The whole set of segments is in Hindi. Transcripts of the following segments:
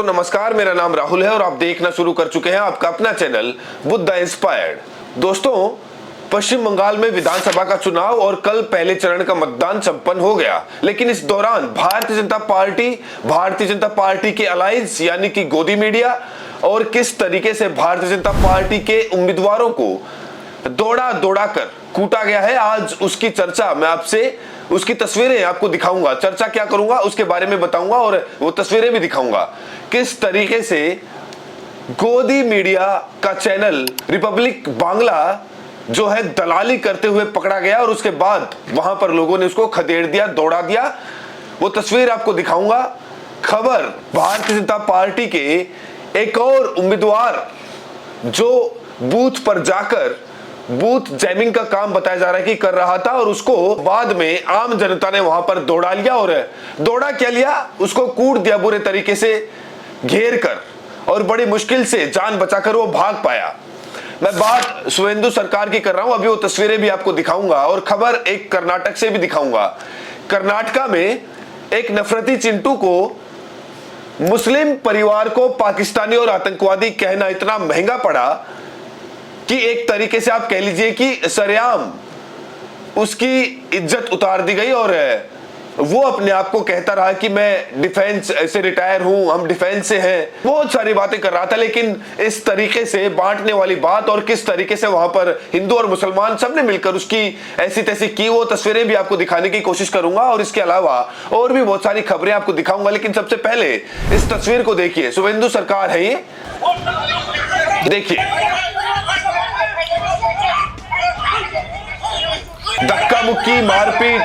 दोस्तों नमस्कार, मेरा नाम राहुल है और आप देखना शुरू कर चुके हैं आपका अपना चैनल बुद्धा इंस्पायर्ड। दोस्तों, पश्चिम बंगाल में विधानसभा का चुनाव और कल पहले चरण का मतदान संपन्न हो गया, लेकिन इस दौरान भारतीय जनता पार्टी के अलायंस यानी कि गोदी मीडिया और किस तरीके से भारतीय जनता पार्टी के उम्मीदवारों को दौड़ा दौड़ा कर कूटा गया है, आज उसकी चर्चा मैं आपसे, उसकी तस्वीरें आपको दिखाऊंगा। चर्चा क्या करूंगा उसके बारे में बताऊंगा और वो तस्वीरें भी दिखाऊंगा। किस तरीके से गोदी मीडिया का चैनल रिपब्लिक बांग्ला जो है दलाली करते हुए पकड़ा गया और उसके बाद वहां पर लोगों ने उसको खदेड़ दिया, दौड़ा दिया। वो तस्वीर आपको दिखाऊंगा। खबर, भारतीय जनता पार्टी के एक और उम्मीदवार जो बूथ पर जाकर बूथ जैमिंग का काम बताया जा रहा है कि कर रहा था और उसको बाद में आम जनता ने वहां पर दौड़ा लिया और दौड़ा क्या लिया, उसको कूट दिया बुरे तरीके से घेर कर और बड़ी मुश्किल से जान बचाकर वो भाग पाया। मैं बात शुभेंदु सरकार की कर रहा हूं, अभी वो तस्वीरें भी आपको दिखाऊंगा और खबर एक कर्नाटक से भी दिखाऊंगा। कर्नाटका में एक नफरती चिंटू को मुस्लिम परिवार को पाकिस्तानी और आतंकवादी कहना इतना महंगा पड़ा कि एक तरीके से आप कह लीजिए कि सरेआम उसकी इज्जत उतार दी गई और वो अपने आप को कहता रहा कि मैं डिफेंस से रिटायर हूं, हम डिफेंस से हैं, बहुत सारी बातें कर रहा था। लेकिन इस तरीके से बांटने वाली बात और किस तरीके से वहां पर हिंदू और मुसलमान सबने मिलकर उसकी ऐसी तैसी की, वो तस्वीरें भी आपको दिखाने की कोशिश करूंगा और इसके अलावा और भी बहुत सारी खबरें आपको दिखाऊंगा। लेकिन सबसे पहले इस तस्वीर को देखिए, शुभेंदु सरकार है ये, देखिए धक्का मुक्की मारपीट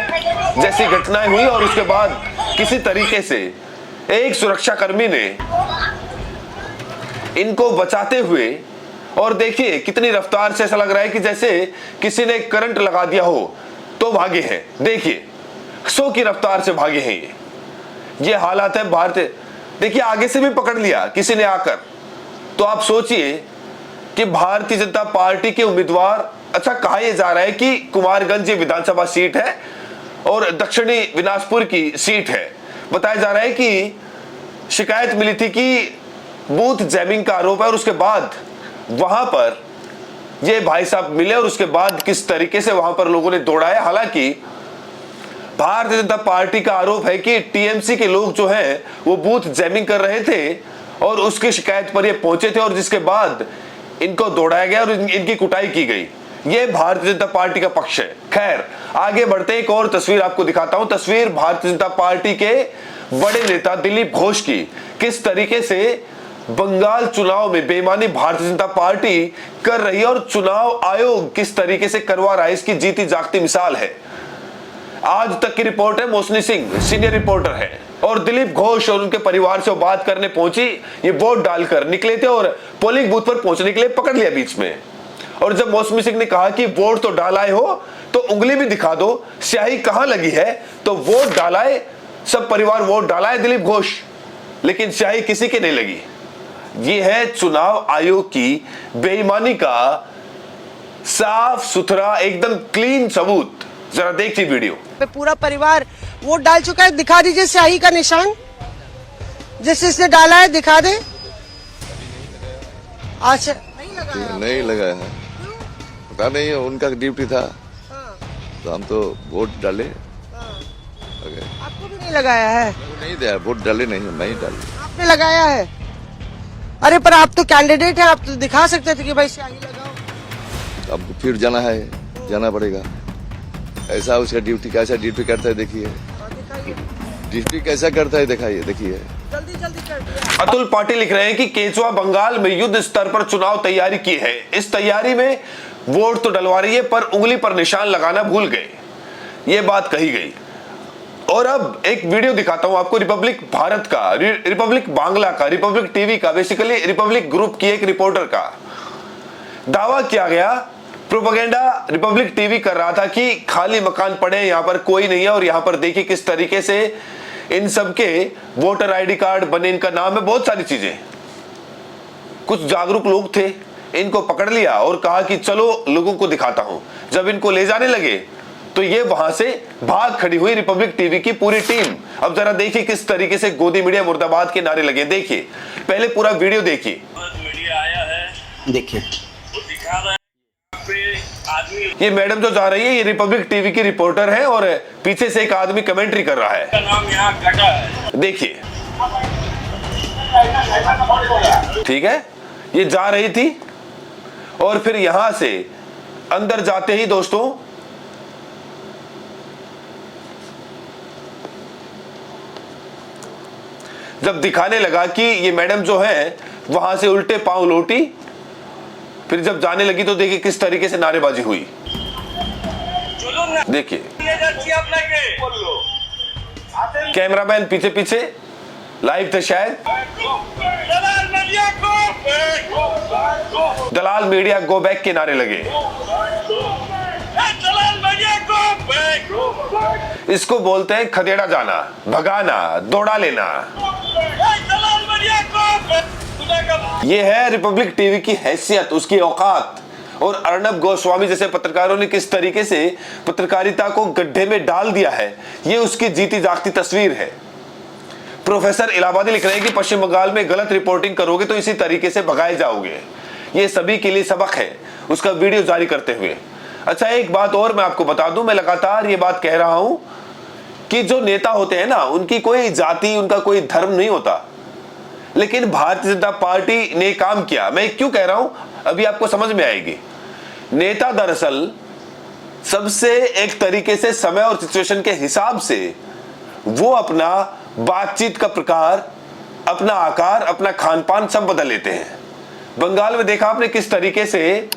जैसी घटनाएं हुई और उसके बाद किसी तरीके से एक सुरक्षाकर्मी ने इनको बचाते हुए, और देखिए कितनी रफ्तार से, ऐसा लग रहा है कि जैसे किसी ने करंट लगा दिया हो तो भागे हैं। देखिए 100 की रफ्तार से भागे हैं ये हालात है भारतीय। देखिए आगे से भी पकड़ लिया किसी ने आकर। तो आप सोचिए कि भारतीय जनता पार्टी के उम्मीदवार, अच्छा कहा यह जा रहा है कि कुमारगंज ये विधानसभा सीट है और दक्षिणी विनासपुर की सीट है। बताया जा रहा है कि शिकायत मिली थी कि बूथ जैमिंग का आरोप है और उसके बाद वहां पर ये भाई साहब मिले और उसके बाद किस तरीके से वहां पर लोगों ने दौड़ाया। हालांकि भारतीय जनता पार्टी का आरोप है कि टीएमसी के लोग जो हैं वो बूथ जैमिंग कर रहे थे और उसकी शिकायत पर ये पहुंचे थे और जिसके बाद इनको दौड़ाया गया और इनकी कुटाई की गई। ये भारतीय जनता पार्टी का पक्ष है। खैर आगे बढ़ते एक और तस्वीर आपको दिखाता हूं। तस्वीर भारतीय जनता पार्टी के बड़े नेता दिलीप घोष की, किस तरीके से बंगाल चुनाव में बेईमानी भारतीय जनता पार्टी कर रही है और चुनाव आयोग किस तरीके से करवा रहा है, इसकी जीती जागती मिसाल है। आज तक की रिपोर्ट है, मोसनी सिंह सीनियर रिपोर्टर है और दिलीप घोष और उनके परिवार से बात करने पहुंची। ये वोट डालकर निकले थे और पोलिंग बूथ पर पहुंचने के लिए पकड़ लिया बीच में। और जब मौसमी सिंह ने कहा कि वोट तो डालाए हो तो उंगली भी दिखा दो, स्याही कहां लगी है, तो वोट डालाए, सब परिवार वोट डालाए दिलीप घोष, लेकिन स्याही किसी के नहीं लगी। ये है चुनाव आयोग की बेईमानी का साफ सुथरा एकदम क्लीन सबूत। जरा देखिए वीडियो। पूरा परिवार वोट डाल चुका है, दिखा दीजिए स्याही का निशान, जिसने डाला है दिखा दे। अच्छा नहीं लगाया है, पता नहीं, उनका ड्यूटी था। तो हम तो वोट डाले। आपको भी नहीं लगाया है? नहीं दिया वोट, डाले नहीं, मैं ही डाले। आपने लगाया है? अरे पर आप तो कैंडिडेट हैं, आप तो दिखा सकते थे कि भाई स्याही लगाओ। अब फिर जाना पड़ेगा। ऐसा उसका ड्यूटी, कैसा ड्यूटी करता है देखिए, ड्यूटी कैसा करता है दिखाइए, देखिए जल्दी कर दिया। अतुल पाटिल लिख रहे हैं कि केजरीवाल बंगाल में युद्ध स्तर पर चुनाव तैयारी की है। इस तैयारी में वोट तो डलवा रही है पर उंगली पर निशान लगाना भूल गए, ये बात कही गई। और अब एक वीडियो दिखाता हूं आपको रिपब्लिक भारत का, रिपब्लिक बांग्ला का, रिपब्लिक टीवी का, बेसिकली रिपब्लिक ग्रुप की एक रिपोर्टर का दावा किया गया। प्रोपेगेंडा रिपब्लिक टीवी कर रहा था कि खाली मकान पड़े, यहां पर कोई नहीं है और यहां पर देखिए किस तरीके से इन सब के वोटर आईडी कार्ड बने, इनका नाम है, बहुत सारी चीजें। कुछ जागरूक लोग थे, इनको पकड़ लिया और कहा कि चलो लोगों को दिखाता हूं। जब इनको ले जाने लगे तो ये वहां से भाग खड़ी हुई रिपब्लिक टीवी की पूरी टीम। अब जरा देखिए किस तरीके से गोदी मीडिया मुर्दाबाद के नारे लगे। देखिए, पहले पूरा वीडियो देखिए। मीडिया आया है, देखिए वो दिखा रहा है आदमी ये मैडम जो जा रही है, ये रिपब्लिक टीवी की रिपोर्टर है और पीछे से एक आदमी कमेंट्री कर रहा है। का नाम यहाँ कटा है। देखिए, ठीक है, ये जा रही थी और फिर यहां से अंदर जाते ही दोस्तों जब दिखाने लगा कि ये मैडम जो है वहां से उल्टे पांव लौटी, फिर जब जाने लगी तो देखिए किस तरीके से नारेबाजी हुई। देखिए, कैमरामैन पीछे पीछे लाइव थे शायद। दलाल मीडिया गो बैक के नारे लगे। इसको बोलते हैं खदेड़ा जाना, भगाना, दौड़ा लेना। ये है रिपब्लिक टीवी की हैसियत, उसकी औकात। और अर्नब गोस्वामी जैसे पत्रकारों ने किस तरीके से पत्रकारिता को गड्ढे में डाल दिया है, ये उसकी जीती जागती तस्वीर है। प्रोफेसर इलाहाबादी लिख रहे हैं कि पश्चिम बंगाल में गलत रिपोर्टिंग करोगे तो इसी तरीके से भगाए जाओगे। ये सभी के लिए सबक है, उसका वीडियो जारी करते हुए। अच्छा, एक बात और मैं आपको बता दूं, मैं लगातार ये बात कह रहा हूं कि जो नेता होते हैं ना, उनकी कोई जाति, उनका कोई धर्म नहीं होता। लेकिन भारतीय जनता पार्टी ने काम किया। मैं क्यों कह रहा हूं, अभी आपको समझ में आएगी। नेता दरअसल सबसे एक तरीके से समय और सिचुएशन के हिसाब से वो अपना बातचीत का प्रकार, अपना आकार, अपना खान पान सब बदल लेते हैं। बंगाल में देखा आपने किस तरीके से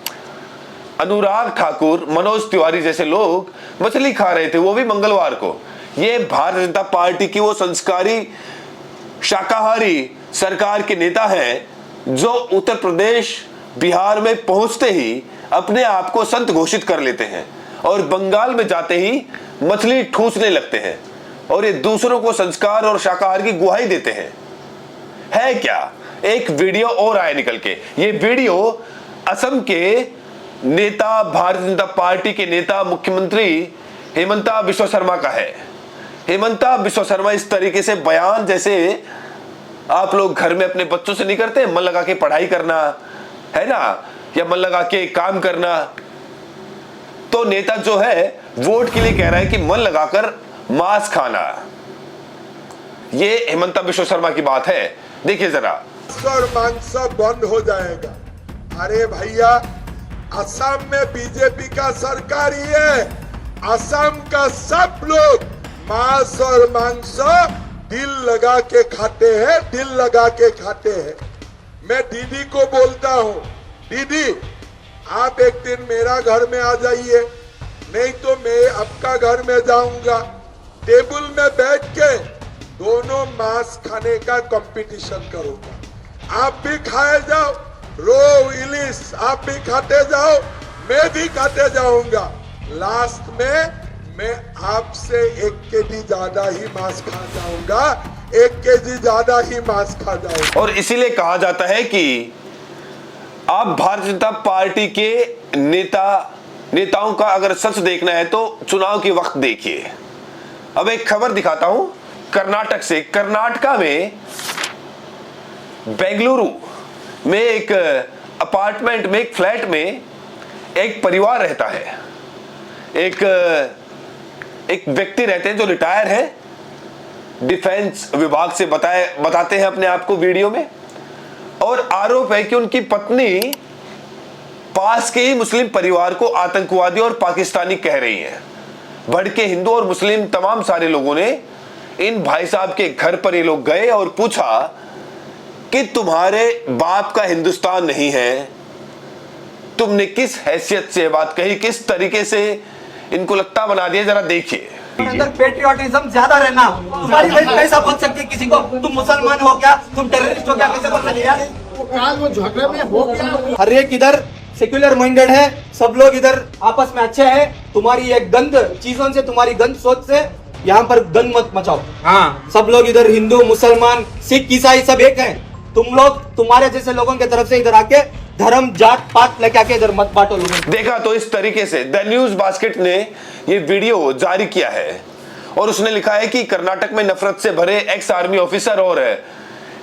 अनुराग ठाकुर, मनोज तिवारी जैसे लोग मछली खा रहे थे, वो भी मंगलवार को। ये भारतीय जनता पार्टी की वो संस्कारी शाकाहारी सरकार के नेता हैं जो उत्तर प्रदेश, बिहार में पहुंचते ही अपने आप को संत घोषित कर लेते हैं और बंगाल में जाते ही मछली ठूसने लगते हैं और ये दूसरों को संस्कार और शाकाहार की गुहाई देते हैं। है क्या? एक वीडियो और आया निकल के। ये वीडियो असम के नेता, भारतीय जनता पार्टी के नेता, मुख्यमंत्री हेमंता बिश्व शर्मा का है। हेमंता बिश्व शर्मा इस तरीके से बयान, जैसे आप लोग घर में अपने बच्चों से नहीं करते, मन लगा के पढ़ाई करना है ना, या मन लगा के काम करना, तो नेता जो है वोट के लिए कह रहा है कि मन लगाकर मांस खाना। ये हेमंता बिश्व शर्मा की बात है। देखिए जरा। और मांस बंद हो जाएगा। अरे भैया, असम में बीजेपी का सरकार ही है। असम का सब लोग मांस और मांस दिल लगा के खाते हैं, दिल लगा के खाते हैं। मैं दीदी को बोलता हूँ, दीदी आप एक दिन मेरा घर में आ जाइए, नहीं तो मैं आपका घर में जाऊंगा। टेबल में बैठ के दोनों मांस खाने का कंपटीशन करूंगा। आप भी खाए जाओ, रोहू, इलिश आप भी खाते जाओ, मैं भी खाते जाऊंगा। लास्ट में मैं आपसे 1 केजी ज्यादा ही मांस खा जाऊंगा, 1 केजी ज्यादा ही मांस खा जाऊंगा। और इसीलिए कहा जाता है कि आप भारतीय जनता पार्टी के नेताओं का अगर सच देखना है तो चुनाव के वक्त देखिए। अब एक खबर दिखाता हूं कर्नाटक से। कर्नाटका में बेंगलुरु में एक अपार्टमेंट में, एक फ्लैट में एक परिवार रहता है। एक व्यक्ति रहते हैं जो रिटायर है, डिफेंस विभाग से बताते हैं अपने आप को वीडियो में। और आरोप है कि उनकी पत्नी पास के ही मुस्लिम परिवार को आतंकवादी और पाकिस्तानी कह रही है। भड़के हिंदू और मुस्लिम तमाम सारे लोगों ने इन भाई साहब के घर पर ये लोग गए और पूछा कि तुम्हारे बाप का हिंदुस्तान नहीं है, तुमने किस हैसियत से बात कही, किस तरीके से इनको लगता बना दिया। जरा देखिए। अंदर पेट्रियोटिज्म ज्यादा रहना, तुम्हारी बहन कैसा बोल सकती है किसी को तुम मुसलमान हो क्या, तुम टेररिस्ट हो क्या, कैसे बोल सकते यार? वो झगड़े में हो गया। हर एक इधर सेक्युलर माइंडेड है, सब लोग इधर आपस में अच्छे हैं। तुम्हारी एक गंद चीजों से, तुम्हारी गंद सोच से यहाँ पर गंद मत मचाओ। हाँ, सब लोग इधर हिंदू, मुसलमान, सिख, ईसाई सब एक हैं। तुम लोग तुम्हारे जैसे लोगों की तरफ से इधर आके धर्म जात पात लेके आके इधर मत बांटो लोगों को। देखा तो इस तरीके से द न्यूज बास्केट ने ये वीडियो जारी किया है और उसने लिखा है कि कर्नाटक में नफरत से भरे एक्स आर्मी ऑफिसर और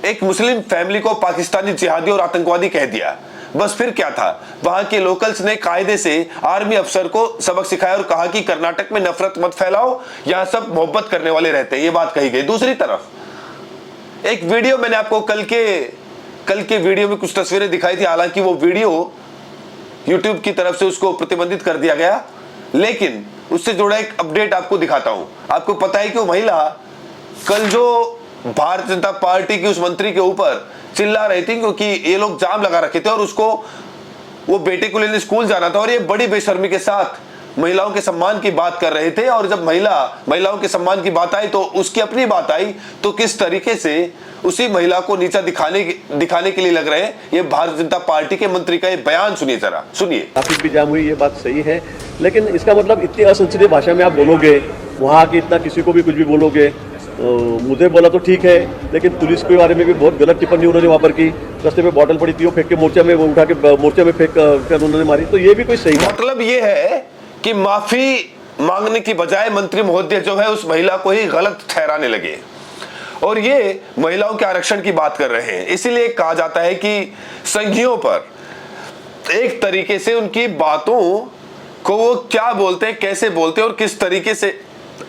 एक मुस्लिम फैमिली को पाकिस्तानी जिहादी और आतंकवादी कह दिया। बस फिर क्या था, वहां के लोकल्स ने कायदे से आर्मी अफसर को सबक सिखाया और कहा कि कर्नाटक में नफरत मत फैलाओ, यहां सब मोहब्बत करने वाले रहते हैं। ये बात कही गई। दूसरी तरफ एक वीडियो मैंने आपको कल के वीडियो में कुछ तस्वीरें दिखाई थी, हालांकि वो वीडियो YouTube की तरफ से उसको प्रतिबंधित कर दिया गया, लेकिन उससे जुड़ा एक अपडेट आपको दिखाता हूं। आपको पता है कि वो महिला कल जो भारतीय जनता पार्टी की उस मंत्री के ऊपर चिल्ला रही थी क्योंकि ये लोग जाम लगा रखे थे और उसको वो बेटे को लेने स्कूल जाना था और ये बड़ी बेशर्मी के साथ महिलाओं के सम्मान की बात कर रहे थे। और जब महिलाओं के सम्मान की बात आई तो उसकी अपनी बात आई तो किस तरीके से उसी महिला को नीचा दिखाने के लिए लग रहे हैं। ये भारतीय जनता पार्टी के मंत्री का ये बयान सुनिए, जरा सुनिए। ट्रैफिक भी जाम हुई, ये बात सही है, लेकिन इसका मतलब इतनी असंसदीय भाषा में आप बोलोगे, वहाँ की इतना किसी को भी कुछ भी बोलोगे, मुझे बोला तो ठीक है, लेकिन पुलिस के बारे में भी बहुत गलत टिप्पणी उन्होंने वहाँ पर की। रास्ते में बॉटल पड़ी थी, वो फेंक के मोर्चा में वो उठा के मोर्चा में फेंक कर उन्होंने मारी, तो ये भी कोई सही मतलब ये है कि माफी मांगने की बजाय मंत्री महोदय जो है उस महिला को ही गलत ठहराने लगे और ये महिलाओं के आरक्षण की बात कर रहे हैं। इसीलिए कहा जाता है कि संघियों पर एक तरीके से उनकी बातों को वो क्या बोलते हैं, कैसे बोलते हैं और किस तरीके से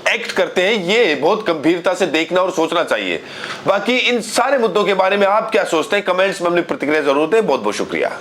एक्ट करते हैं, ये बहुत गंभीरता से देखना और सोचना चाहिए। बाकी इन सारे मुद्दों के बारे में आप क्या सोचते हैं, कमेंट्स में अपनी प्रतिक्रिया जरूर दें। बहुत बहुत शुक्रिया।